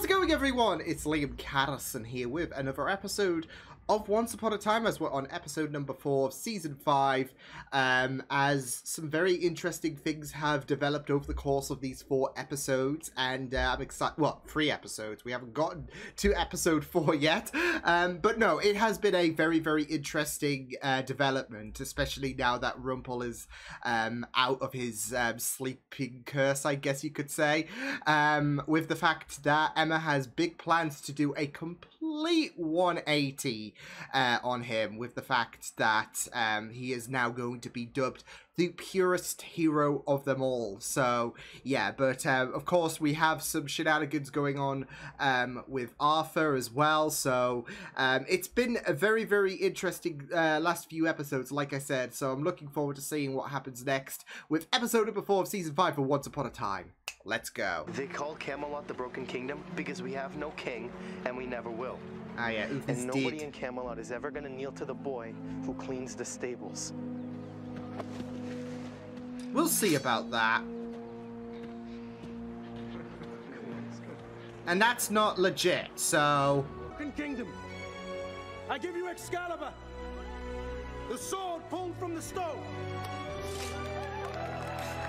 How's it going, everyone? It's Liam Catterson here with another episode of Once Upon a Time, as we're on episode number 4 of Season 5, as some very interesting things have developed over the course of these 4 episodes, and I'm excited. Well, 3 episodes. We haven't gotten to episode 4 yet, but no, it has been a very, very interesting development, especially now that Rumpel is out of his sleeping curse, I guess you could say, with the fact that Emma has big plans to do a complete 180 on him, with the fact that he is now going to be dubbed the purest hero of them all. So yeah, but of course we have some shenanigans going on with Arthur as well, so it's been a very, very interesting last few episodes, like I said, so I'm looking forward to seeing what happens next with episode number 4 of Season 5 for Once Upon a Time. Let's go. They call Camelot the Broken Kingdom because we have no king and we never will. Ah yeah, and nobody in Camelot is ever gonna kneel to the boy who cleans the stables. We'll see about that. And that's not legit, so... Broken Kingdom, I give you Excalibur, the sword pulled from the stone.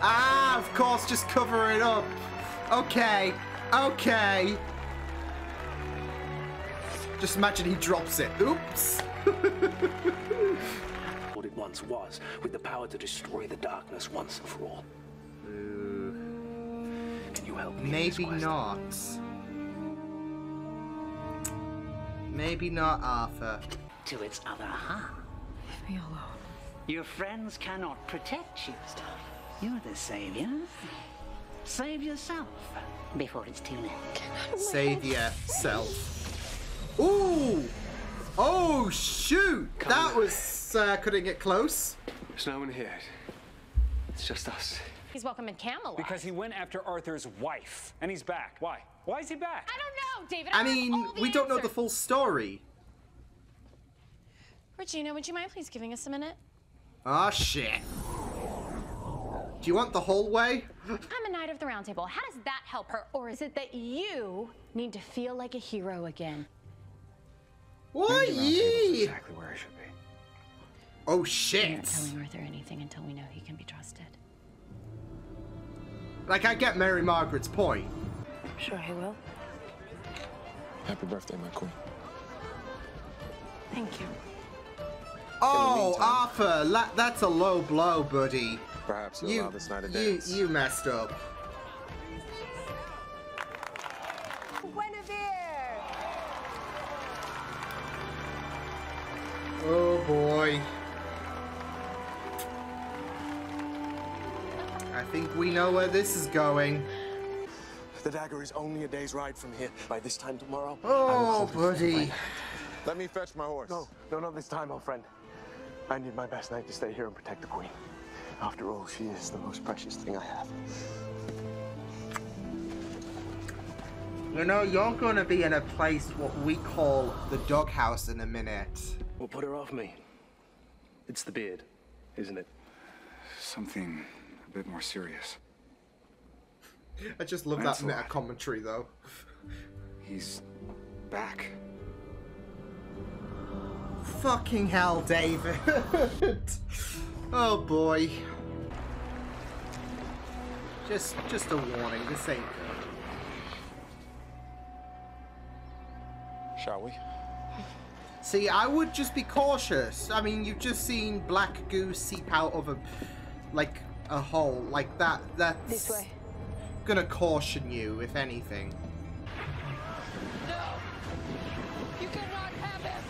Ah, of course, just cover it up. Okay, okay. Just imagine he drops it. Oops. What it once was, with the power to destroy the darkness once and for all. Can you help me? Maybe not. Maybe not, Arthur. To its other half. Leave me alone. Your friends cannot protect you. You're the savior. Save yourself before it's too late. Save yourself. Ooh! Oh, shoot! That was cutting it close. There's no one here. It's just us. He's welcome in Camelot. Because he went after Arthur's wife, and he's back. Why? Why is he back? I don't know, David. I mean, we don't know the full story. Regina, would you mind please giving us a minute? Ah, shit. Do you want the whole way? I'm a knight of the round table. How does that help her? Or is it that you need to feel like a hero again? What? Yee! Exactly where I should be. Oh, shit. We're not telling Arthur anything until we know he can be trusted. Like, I get Mary Margaret's point. I'm sure he will. Happy birthday, my queen. Thank you. Oh, Arthur, that's a low blow, buddy. Perhaps you'll allow this night of dance. You messed up. Oh boy. I think we know where this is going. The dagger is only a day's ride from here. By this time tomorrow, oh, buddy. Let me fetch my horse. No, not this time, old friend. I need my best knight to stay here and protect the queen. After all, she is the most precious thing I have. You know, you're gonna be in a place what we call the doghouse in a minute. What put her off me? It's the beard, isn't it? Something a bit more serious. I just love that meta commentary, though. He's back. Fucking hell, David. Oh boy. Just a warning, this ain't good. Shall we? See, I would just be cautious. I mean, you've just seen black goo seep out of a hole like that. That's this way. Gonna caution you, if anything. No! You cannot have him!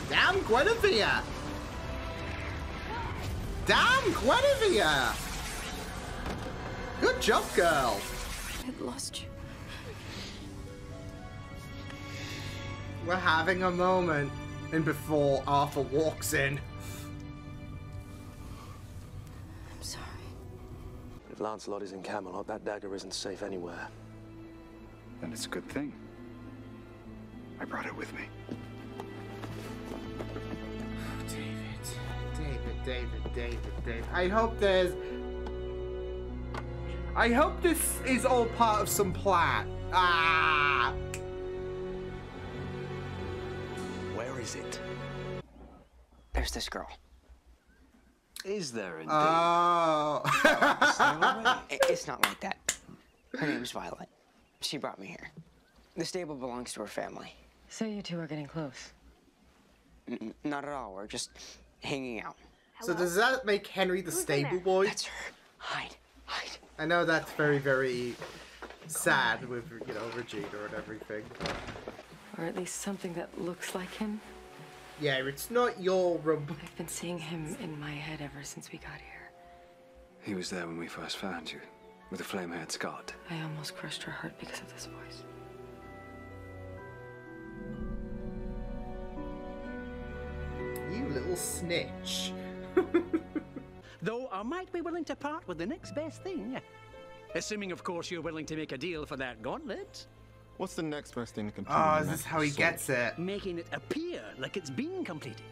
Damn, Guinevere! Damn, Guinevere! Good job, girl. I've lost you. We're having a moment, and before Arthur walks in. I'm sorry. If Lancelot is in Camelot, that dagger isn't safe anywhere. Then it's a good thing. I brought it with me. David. I hope there's... I hope this is all part of some plan. Ah! Where is it? There's this girl. Is there indeed? Oh. It's not like that. Her name's Violet. She brought me here. The stable belongs to her family. So you two are getting close? Not at all. We're just hanging out. So does that make Henry the stable boy? That's her. Hide. Hide. I know that's very, very sad with, you know, Regina and everything. Or at least something that looks like him? Yeah, it's not your room. I've been seeing him in my head ever since we got here. He was there when we first found you, with a flame-haired Scot. I almost crushed her heart because of this voice. You little snitch. Though I might be willing to part with the next best thing. Assuming, of course, you're willing to make a deal for that gauntlet. What's the next best thing to complete? Oh, is this how he gets it? Making it appear like it's been completed.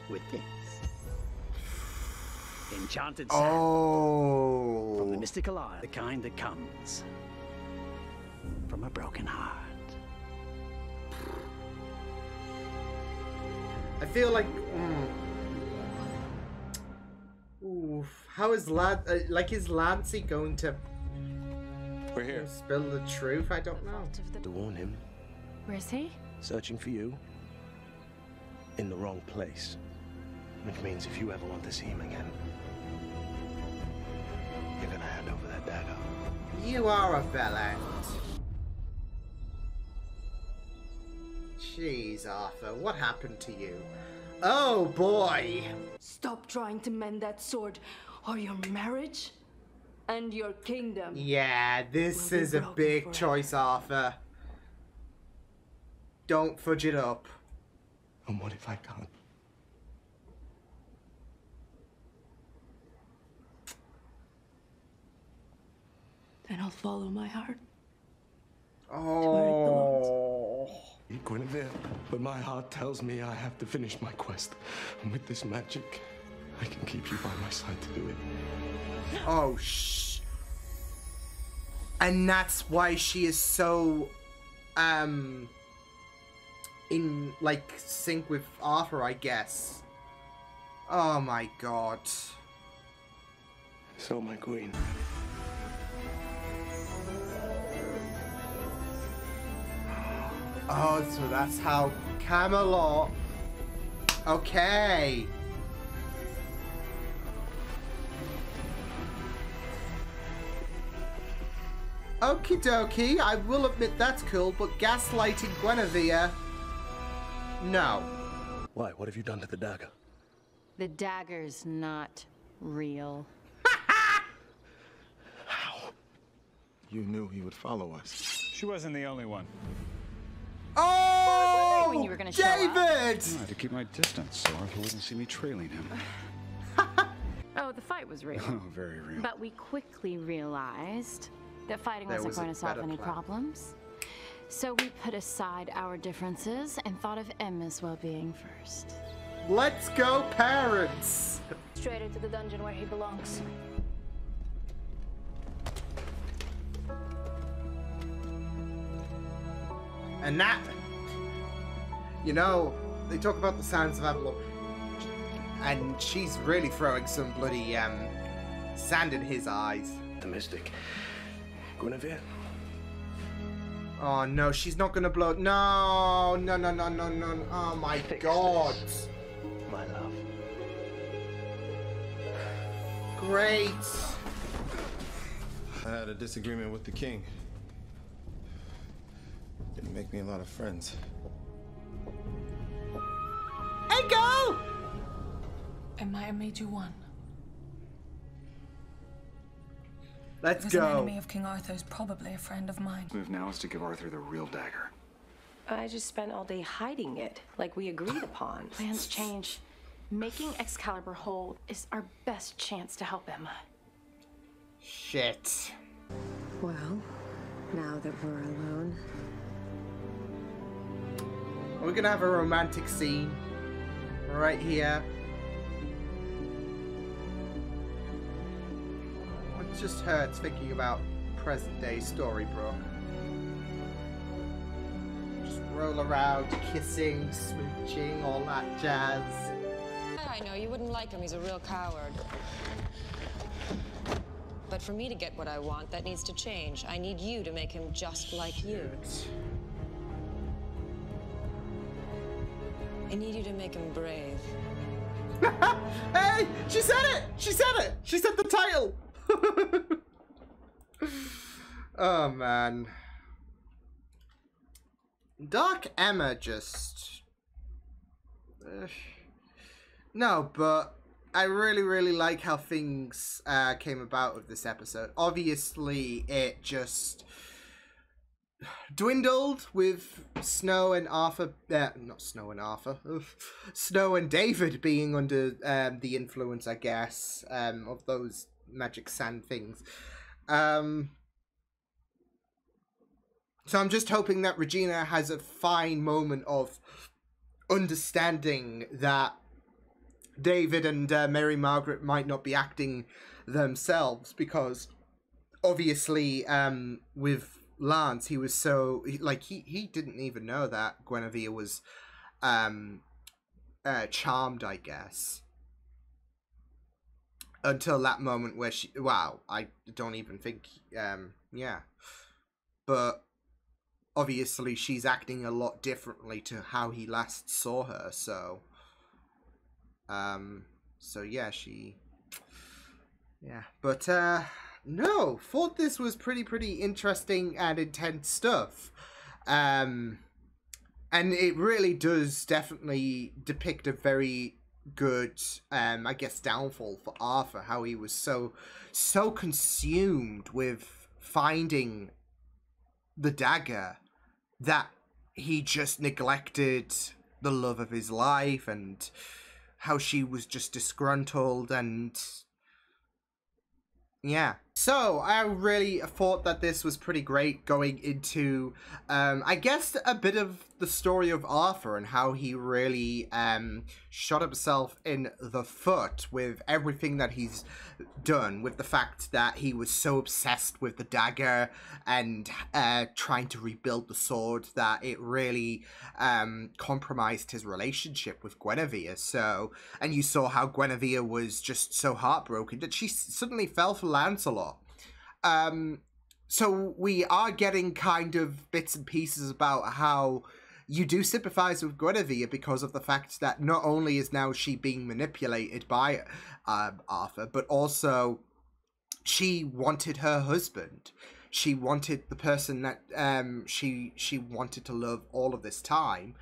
With this. Enchanted sand. Oh. From the mystical eye, the kind that comes from a broken heart. I feel like... Oof. How is is Lancey going to... We're here. Spill the truth? I don't know. To warn him. Where is he? Searching for you. In the wrong place. Which means if you ever want to see him again, you're gonna hand over that dagger. You are a bellend. Jeez, Arthur, what happened to you? Oh boy! Stop trying to mend that sword, or your marriage and your kingdom. Yeah, this will be is a broken big forever. choice, Arthur. Don't fudge it up. And what if I can't? Then I'll follow my heart. Oh. Guinevere, but my heart tells me I have to finish my quest. And with this magic, I can keep you by my side to do it. Oh, shh. And that's why she is so, in, like, sync with Arthur, I guess. Oh my god. So, my queen. Oh, so that's how Camelot... Okay. Okie dokie, I will admit that's cool, but gaslighting Guinevere... No. Why? What have you done to the dagger? The dagger's not real. How? You knew he would follow us. She wasn't the only one. Oh, when you were gonna show up. David! I had to keep my distance so Arthur wouldn't see me trailing him. Oh, the fight was real. Oh, very real. But we quickly realized that fighting There wasn't was a going to solve better any plan. problems. So we put aside our differences and thought of Emma's well-being first. Let's go, parents! Straight into the dungeon where he belongs. And that... You know, they talk about the sounds of Avalon. And she's really throwing some bloody, sand in his eyes. The mystic. Guinevere? Oh no, she's not gonna blow. No, no, no, no, no, no. Oh my god. My love. Great. I had a disagreement with the king. Didn't make me a lot of friends. Hey, go! I might have made you one. Let's An go. enemy of King Arthur's probably a friend of mine. Move now is to give Arthur the real dagger. I just spent all day hiding it, like we agreed upon. Plans change. Making Excalibur whole is our best chance to help Emma. Shit. Well, now that we're alone. We're gonna have a romantic scene right here. just hurts thinking about present day Storybrooke. Just roll around, kissing, smooching, all that jazz. I know, you wouldn't like him. He's a real coward. But for me to get what I want, that needs to change. I need you to make him just like you. I need you to make him brave. Hey! She said it! She said it! She said the title! Oh, man. Dark Emma just... No, but I really, really like how things came about with this episode. Obviously, it just dwindled with Snow and Arthur, not Snow and Arthur, Snow and David being under the influence, I guess, of those magic sand things. So I'm just hoping that Regina has a fine moment of understanding that David and Mary Margaret might not be acting themselves, because obviously with Lance, he was so he didn't even know that Guinevere was charmed, I guess, until that moment where she, wow, I don't even think yeah, but obviously she's acting a lot differently to how he last saw her, so yeah, but no, thought this was pretty interesting and intense stuff. And it really does definitely depict a very good, I guess, downfall for Arthur, how he was so consumed with finding the dagger that he just neglected the love of his life, and how she was just disgruntled, and yeah. So I really thought that this was pretty great, going into I guess a bit of the story of Arthur and how he really shot himself in the foot with everything that he's done, with the fact that he was so obsessed with the dagger and trying to rebuild the sword that it really compromised his relationship with Guinevere. So, and you saw how Guinevere was just so heartbroken that she suddenly fell for Lancelot. So we are getting kind of bits and pieces about how you do sympathize with Guinevere because of the fact that not only is now she being manipulated by Arthur, but also she wanted her husband. She wanted the person that she wanted to love all of this time,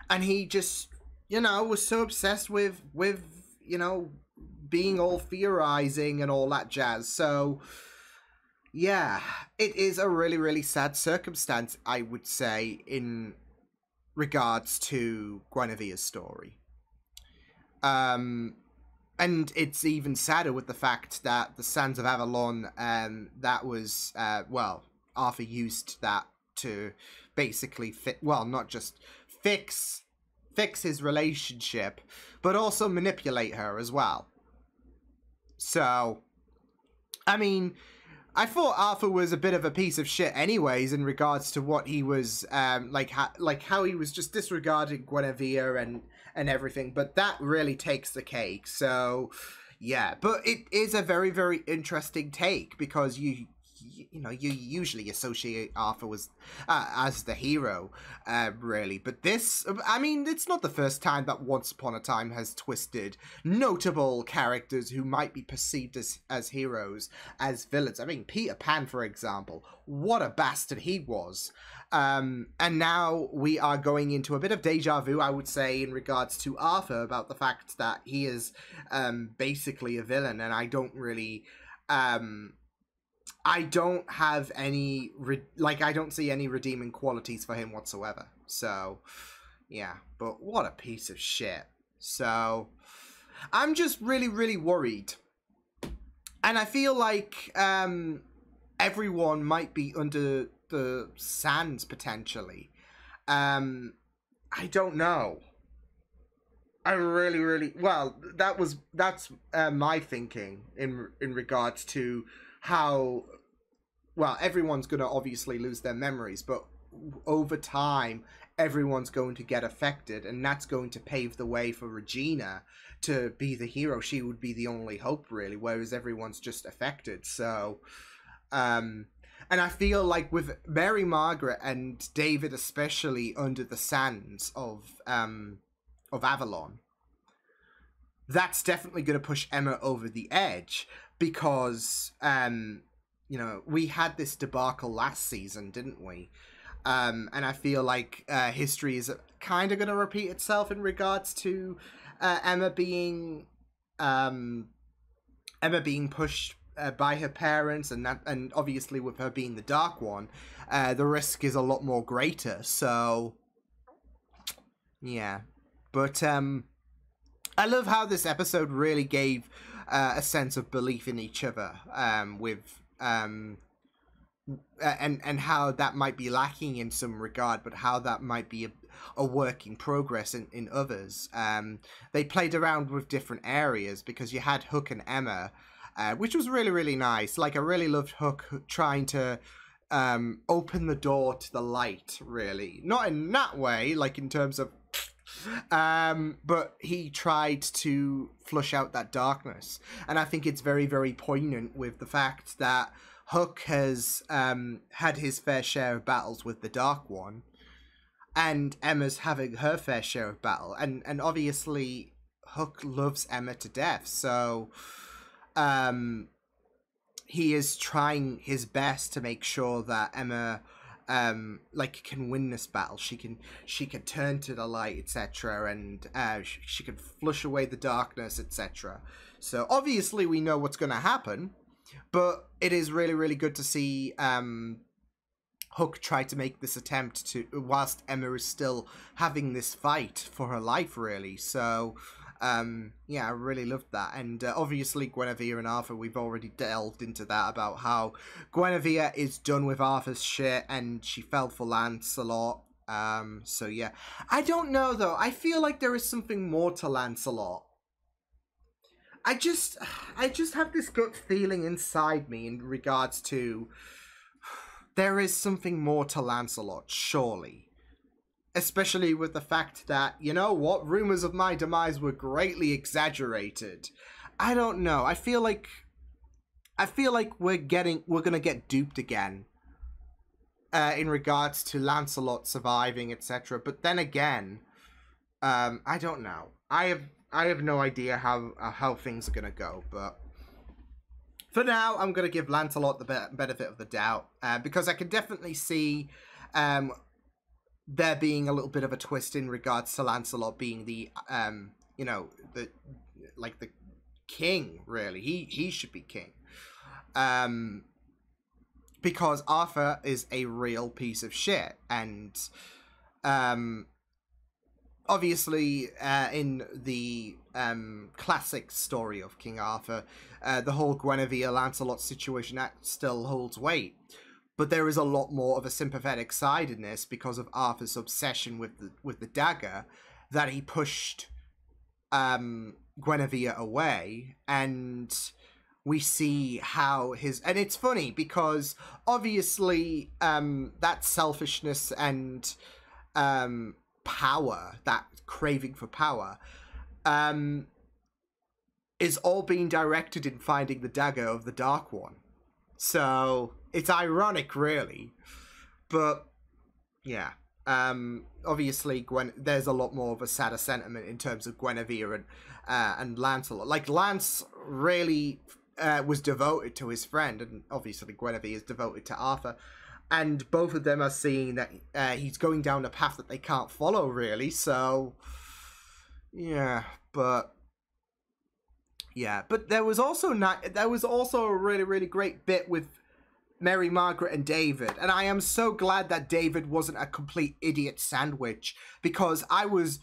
and he just, you know, was so obsessed with you know, being all theorizing and all that jazz. So yeah, it is a really sad circumstance, I would say, in regards to Guinevere's story. And it's even sadder with the fact that the Sands of Avalon, that was, well, Arthur used that to basically not just fix his relationship, but also manipulate her as well. So, I mean, I thought Arthur was a bit of a piece of shit anyways in regards to what he was, like how he was just disregarding Guinevere and everything, but that really takes the cake. So yeah, but it is a very interesting take, because you usually associate Arthur with as the hero, really. But this, I mean, it's not the first time that Once Upon a Time has twisted notable characters who might be perceived as heroes as villains. I mean, Peter Pan, for example, what a bastard he was. And now we are going into a bit of deja vu, I would say, in regards to Arthur, about the fact that he is basically a villain, and I don't really... I don't have any, I don't see any redeeming qualities for him whatsoever. So, yeah, but what a piece of shit. So, I'm just really worried. And I feel like everyone might be under the sands, potentially. I don't know. I really, well, that's my thinking in regards to how, well, everyone's going to obviously lose their memories, but over time, everyone's going to get affected, and that's going to pave the way for Regina to be the hero. She would be the only hope, really, whereas everyone's just affected. So, and I feel like with Mary Margaret and David, especially under the sands of Avalon, that's definitely going to push Emma over the edge, because, you know, we had this debacle last season, didn't we? And I feel like history is kind of going to repeat itself in regards to Emma being pushed by her parents, and obviously with her being the Dark One, the risk is a lot more greater. So yeah, but I love how this episode really gave a sense of belief in each other, and how that might be lacking in some regard, but how that might be a work in progress in others. They played around with different areas, because you had Hook and Emma, which was really, really nice. Like, I really loved Hook trying to open the door to the light, really. Not in that way, like in terms of... but he tried to flush out that darkness. And I think it's very, very poignant with the fact that Hook has had his fair share of battles with the Dark One, and Emma's having her fair share of battle, and obviously Hook loves Emma to death, so he is trying his best to make sure that Emma like can win this battle. She can turn to the light, etc., and she can flush away the darkness, etc. So obviously we know what's going to happen. But it is really, really good to see Hook try to make this attempt to, whilst Emma is still having this fight for her life, really. So, yeah, I really loved that. And obviously Guinevere and Arthur, we've already delved into that, about how Guinevere is done with Arthur's shit and she fell for Lancelot. So yeah. I don't know, though. I feel like there is something more to Lancelot. I just have this gut feeling inside me in regards to there is something more to Lancelot, surely. Especially with the fact that, you know what, rumors of my demise were greatly exaggerated. I don't know. I feel like we're gonna get duped again in regards to Lancelot surviving, etc. But then again, I don't know. I have no idea how things are going to go, but for now, I'm going to give Lancelot the benefit of the doubt, because I can definitely see there being a little bit of a twist in regards to Lancelot being the, you know, the king, really. He should be king. Because Arthur is a real piece of shit, and obviously, in the classic story of King Arthur, the whole Guinevere-Lancelot situation, that still holds weight. But there is a lot more of a sympathetic side in this because of Arthur's obsession with the dagger, that he pushed Guinevere away, and we see how his... And it's funny, because obviously that selfishness and... power, that craving for power, is all being directed in finding the dagger of the Dark One. So it's ironic, really, but yeah. Obviously, there's a lot more of a sadder sentiment in terms of Guinevere and Lancelot. Like, Lance really was devoted to his friend, and obviously Guinevere is devoted to Arthur. And both of them are seeing that he's going down a path that they can't follow, really. So, yeah, but there was also a really, really great bit with Mary Margaret and David, and I am so glad that David wasn't a complete idiot sandwich, because I was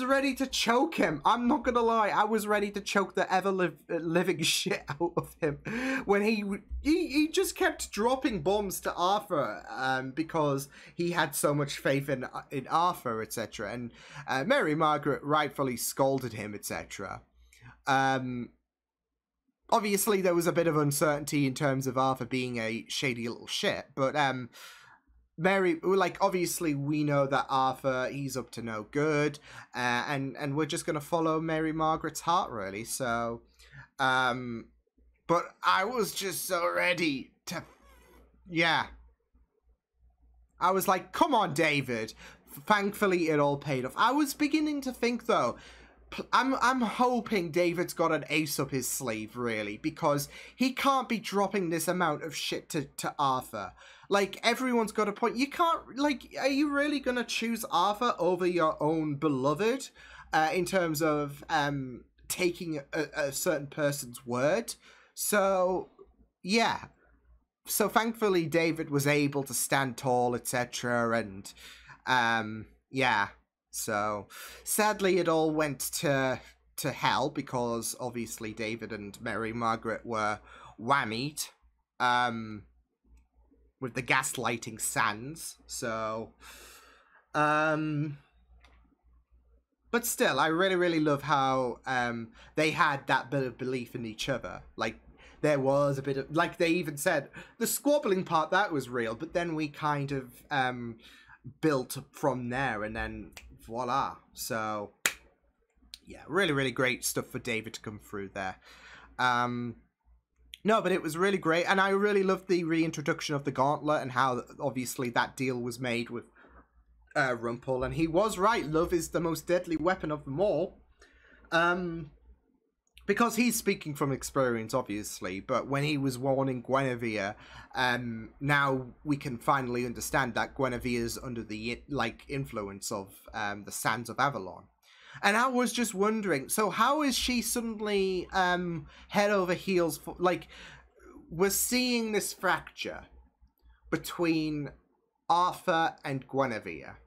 ready to choke him. I'm not gonna lie, I was ready to choke the living shit out of him when he just kept dropping bombs to Arthur, because he had so much faith in Arthur, etc. And Mary Margaret rightfully scolded him, etc. obviously there was a bit of uncertainty in terms of Arthur being a shady little shit, but Mary, like, obviously we know that Arthur, he's up to no good, and we're just gonna follow Mary Margaret's heart, really. So but I was just so ready to, yeah, I was like, come on, David. Thankfully it all paid off. I was beginning to think, though, I'm hoping David's got an ace up his sleeve, really, because he can't be dropping this amount of shit to Arthur. Like, everyone's got a point. You can't, like, are you really gonna choose Arthur over your own beloved, in terms of taking a certain person's word? So, yeah. So, thankfully, David was able to stand tall, etc., and, yeah. So, sadly, it all went to hell, because, obviously, David and Mary Margaret were whammied, with the gaslighting sands. So, but still, I really, really love how, they had that bit of belief in each other. Like, there was a bit of, like they even said, the squabbling part, that was real, but then we kind of, built from there, and then voila. So, yeah, really, really great stuff for David to come through there. No, but it was really great, and I really loved the reintroduction of the gauntlet, and how, obviously, that deal was made with Rumpel, and he was right, love is the most deadly weapon of them all. Because he's speaking from experience, obviously, but when he was warning Guinevere, now we can finally understand that Guinevere's under the, like, influence of the Sands of Avalon. And I was just wondering, so how is she suddenly head over heels for, like, we're seeing this fracture between Arthur and Guinevere.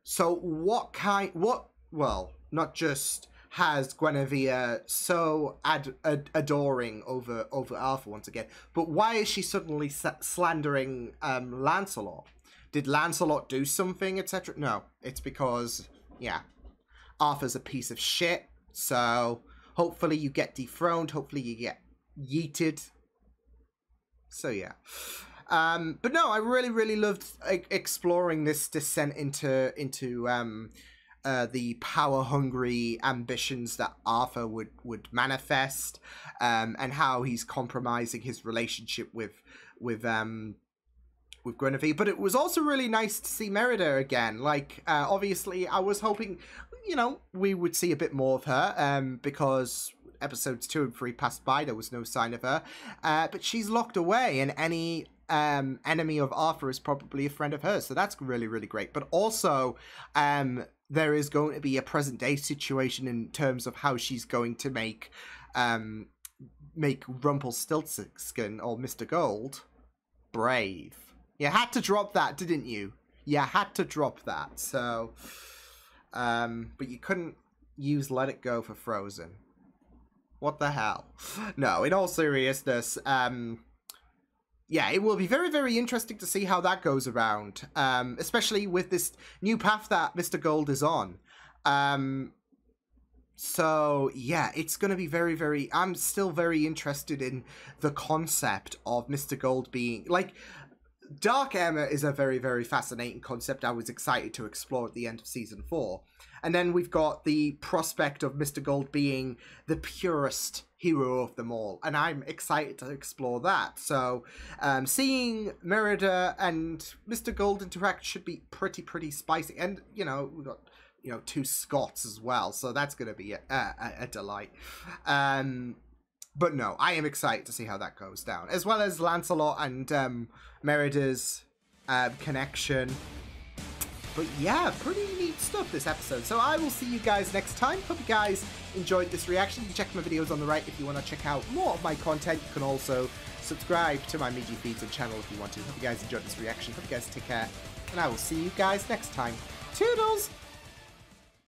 So well, not just has Guinevere so adoring over Arthur once again, but why is she suddenly slandering Lancelot? Did Lancelot do something, etc.? No, it's because, yeah, Arthur's a piece of shit, so hopefully you get dethroned, hopefully you get yeeted. So, yeah. But no, I really, really loved exploring this descent into the power-hungry ambitions that Arthur would manifest, and how he's compromising his relationship with Guinevere. But it was also really nice to see Merida again. Like, obviously, I was hoping, you know, we would see a bit more of her, because episodes 2 and 3 passed by, there was no sign of her. But she's locked away, and any enemy of Arthur is probably a friend of hers. So that's really, really great. But also, there is going to be a present-day situation in terms of how she's going to make Rumpelstiltskin, or Mr. Gold, brave. You had to drop that, didn't you? You had to drop that. So, but you couldn't use Let It Go for Frozen. What the hell? No, in all seriousness, yeah, it will be very, very interesting to see how that goes around, especially with this new path that Mr. Gold is on. So, yeah, it's going to be very, very... I'm still very interested in the concept of Mr. Gold being... Like, Dark Emma is a very, very fascinating concept I was excited to explore at the end of Season 4. And then we've got the prospect of Mr. Gold being the purest hero of them all, and I'm excited to explore that. So, seeing Merida and Mr. Gold interact should be pretty spicy. And, you know, we've got, you know, 2 Scots as well, so that's going to be a delight. But no, I am excited to see how that goes down, as well as Lancelot and Merida's connection. But yeah, pretty neat stuff this episode. So I will see you guys next time. Hope you guys enjoyed this reaction. You can check my videos on the right if you want to check out more of my content. You can also subscribe to my Meiji Feeds and channel if you want to. Hope you guys enjoyed this reaction. Hope you guys take care. And I will see you guys next time. Toodles!